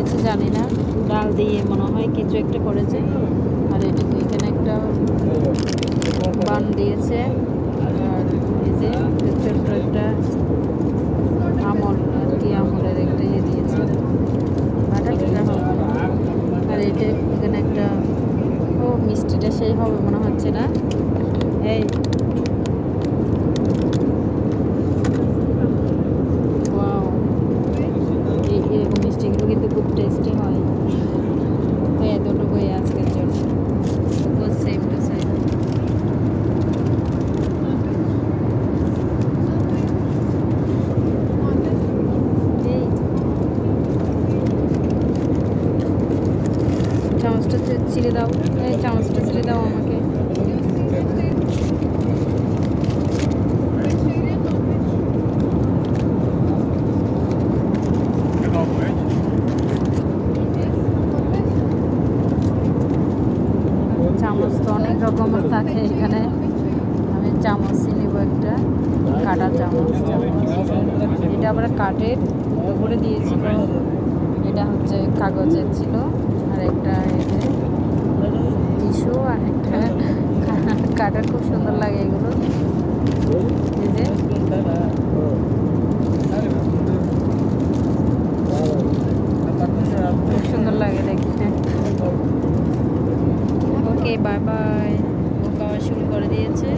দিয়েছে জানি না, ডাল দিয়ে মনে হয় কিছু একটা করেছে। আর এটা এখানে একটা বান দিয়েছে। আর এই যে ছোট্ট একটা আমল আর কি আমলের একটা ইয়ে দিয়েছে, বাটা পিঠা হবে। আর এটা এখানে একটা, ও মিষ্টিটা সেই হবে মনে হচ্ছে না। এই ওয়াও, এরকম মিষ্টিগুলো কিন্তু খুব টেস্টি হয়। তো এতটুকুই আজকের জন্য, সেম টু সেম। চামচটা ছিঁড়ে দাও, এই চামচটা ছিঁড়ে দাও আমাকে। চামচ তো অনেক রকমের থাকে এখানে, আমি চামচই নিব একটা, কাটা চামচ। এটা আবার কাঠের উপরে দিয়েছিল, এটা হচ্ছে কাগজের ছিল। আর একটা এই যে টিস্যু, আর একটা কাটার, খুব সুন্দর লাগে এগুলো। এই যে খুব সুন্দর লাগে দেখতে। ওকে, বাই বাই। ও খাওয়া শুরু করে দিয়েছে।